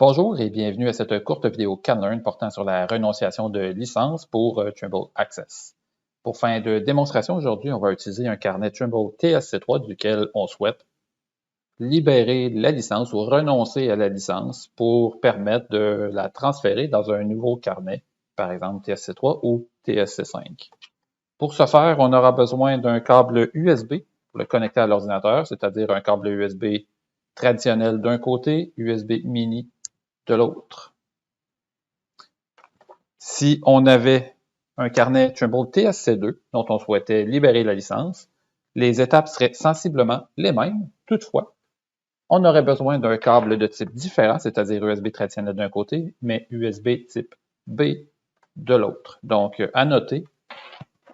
Bonjour et bienvenue à cette courte vidéo CanLearn portant sur la renonciation de licence pour Trimble Access. Pour fin de démonstration, aujourd'hui, on va utiliser un carnet Trimble TSC3 duquel on souhaite libérer la licence ou renoncer à la licence pour permettre de la transférer dans un nouveau carnet, par exemple TSC3 ou TSC5. Pour ce faire, on aura besoin d'un câble USB pour le connecter à l'ordinateur, c'est-à-dire un câble USB traditionnel d'un côté, USB mini de l'autre. Si on avait un carnet Trimble TSC2 dont on souhaitait libérer la licence, les étapes seraient sensiblement les mêmes. Toutefois, on aurait besoin d'un câble de type différent, c'est-à-dire USB traditionnel d'un côté, mais USB type B de l'autre. Donc, à noter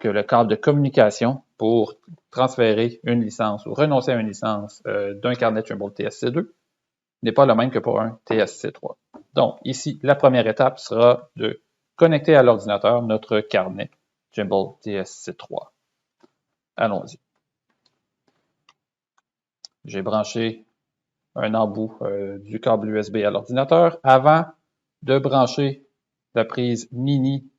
que le câble de communication pour transférer une licence ou renoncer à une licence d'un carnet Trimble TSC2 n'est pas le même que pour un TSC3. Donc, ici, la première étape sera de connecter à l'ordinateur notre carnet Trimble TSC3. Allons-y. J'ai branché un embout du câble USB à l'ordinateur avant de brancher la prise mini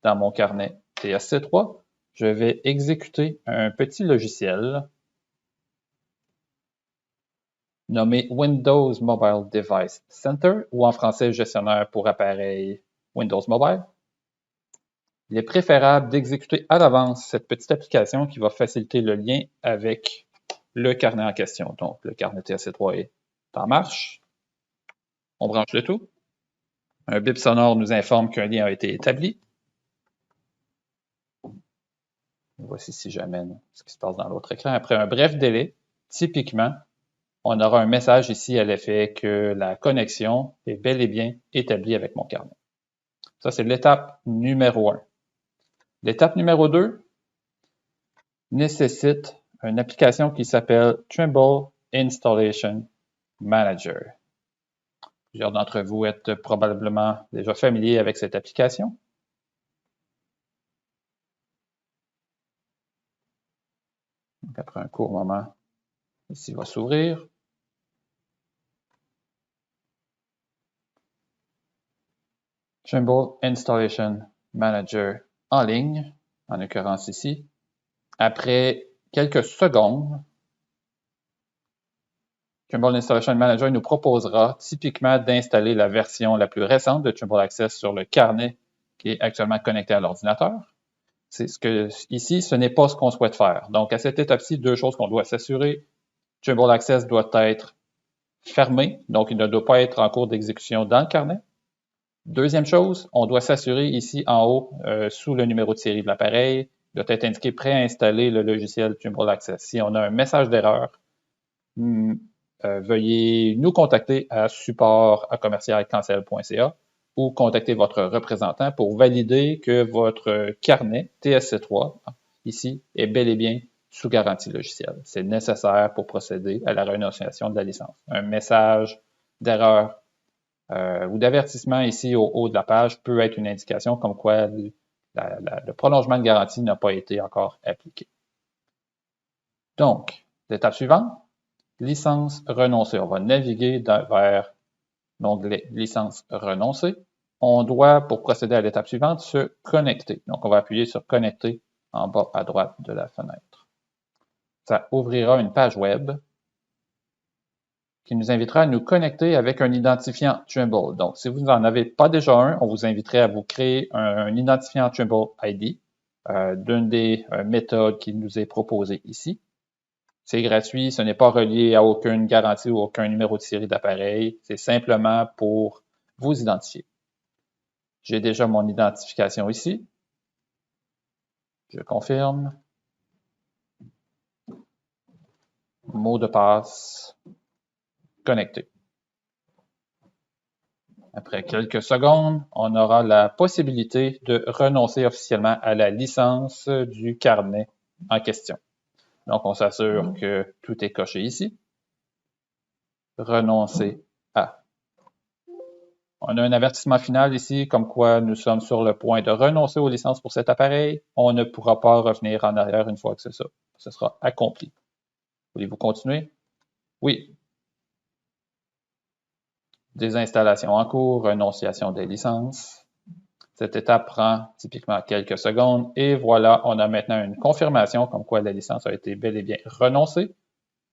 dans mon carnet TSC3. Je vais exécuter un petit logiciel nommé Windows Mobile Device Center, ou en français gestionnaire pour appareil Windows Mobile. Il est préférable d'exécuter à l'avance cette petite application qui va faciliter le lien avec le carnet en question. Donc, le carnet TSC3 est en marche. On branche le tout. Un bip sonore nous informe qu'un lien a été établi. Voici si j'amène ce qui se passe dans l'autre écran. Après un bref délai, typiquement, on aura un message ici à l'effet que la connexion est bel et bien établie avec mon carnet. Ça, c'est l'étape numéro 1. L'étape numéro 2 nécessite une application qui s'appelle Trimble Installation Manager. Plusieurs d'entre vous êtes probablement déjà familiers avec cette application. Donc, après un court moment, ici va s'ouvrir. Trimble Installation Manager en ligne, en l'occurrence ici. Après quelques secondes, Trimble Installation Manager nous proposera typiquement d'installer la version la plus récente de Trimble Access sur le carnet qui est actuellement connecté à l'ordinateur. Ici, ce n'est pas ce qu'on souhaite faire. Donc, à cette étape-ci, deux choses qu'on doit s'assurer. Trimble Access doit être fermé, donc il ne doit pas être en cours d'exécution dans le carnet. Deuxième chose, on doit s'assurer ici en haut, sous le numéro de série de l'appareil, doit être indiqué préinstaller le logiciel Trimble Access. Si on a un message d'erreur, veuillez nous contacter à support@commercialcancel.ca ou contacter votre représentant pour valider que votre carnet TSC3, ici, est bel et bien sous garantie logicielle. C'est nécessaire pour procéder à la renonciation de la licence. Un message d'erreur ou d'avertissement ici au haut de la page peut être une indication comme quoi le prolongement de garantie n'a pas été encore appliqué. Donc, l'étape suivante, licence renoncée. On va naviguer vers l'onglet licence renoncée. On doit, pour procéder à l'étape suivante, se connecter. Donc, on va appuyer sur connecter en bas à droite de la fenêtre. Ça ouvrira une page web qui nous invitera à nous connecter avec un identifiant Trimble. Donc, si vous n'en avez pas déjà un, on vous inviterait à vous créer un identifiant Trimble ID d'une des méthodes qui nous est proposée ici. C'est gratuit, ce n'est pas relié à aucune garantie ou aucun numéro de série d'appareil. C'est simplement pour vous identifier. J'ai déjà mon identification ici. Je confirme. Mot de passe. Connecté. Après quelques secondes, on aura la possibilité de renoncer officiellement à la licence du carnet en question. Donc, on s'assure que tout est coché ici. Renoncer à. On a un avertissement final ici, comme quoi nous sommes sur le point de renoncer aux licences pour cet appareil. On ne pourra pas revenir en arrière une fois que ce sera accompli. Voulez-vous continuer? Oui. Désinstallation en cours, renonciation des licences. Cette étape prend typiquement quelques secondes et voilà, on a maintenant une confirmation comme quoi la licence a été bel et bien renoncée.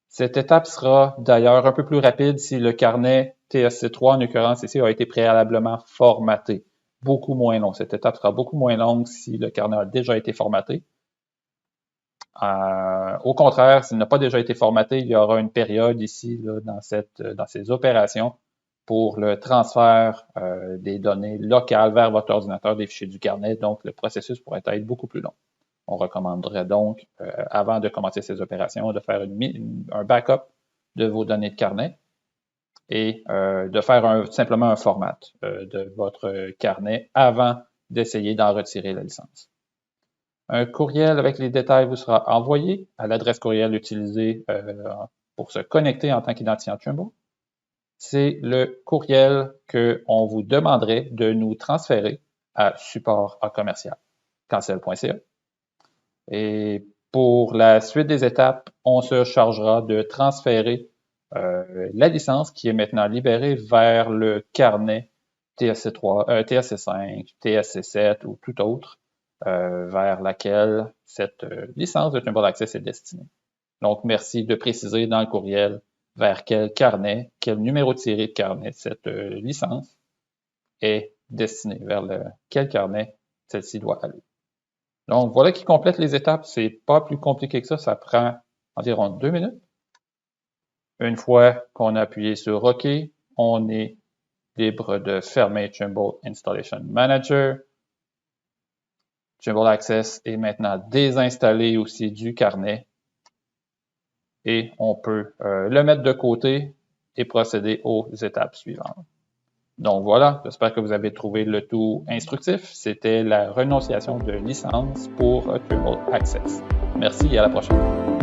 Cette étape sera d'ailleurs un peu plus rapide si le carnet TSC3 en l'occurrence ici a été préalablement formaté. Beaucoup moins long. Cette étape sera beaucoup moins longue si le carnet a déjà été formaté. Au contraire, s'il n'a pas déjà été formaté, il y aura une période ici là, dans ces opérations pour le transfert des données locales vers votre ordinateur des fichiers du carnet. Donc, le processus pourrait être beaucoup plus long. On recommanderait donc, avant de commencer ces opérations, de faire un backup de vos données de carnet et de faire simplement un format de votre carnet avant d'essayer d'en retirer la licence. Un courriel avec les détails vous sera envoyé à l'adresse courriel utilisée pour se connecter en tant qu'identifiant Trimble. C'est le courriel qu'on vous demanderait de nous transférer à support@commercial.cancel.ca. Et pour la suite des étapes, on se chargera de transférer la licence qui est maintenant libérée vers le carnet TSC3, TSC5, TSC7 ou tout autre vers laquelle cette licence de Trimble Access est destinée. Donc, merci de préciser dans le courriel vers quel carnet, quel numéro de série de carnet cette licence est destinée, vers quel carnet celle-ci doit aller. Donc, voilà qui complète les étapes. C'est pas plus compliqué que ça prend environ 2 minutes. Une fois qu'on a appuyé sur OK, on est libre de fermer Trimble Installation Manager. Trimble Access est maintenant désinstallé aussi du carnet et on peut le mettre de côté et procéder aux étapes suivantes. Donc voilà, j'espère que vous avez trouvé le tout instructif. C'était la renonciation de licence pour Trimble Access. Merci et à la prochaine.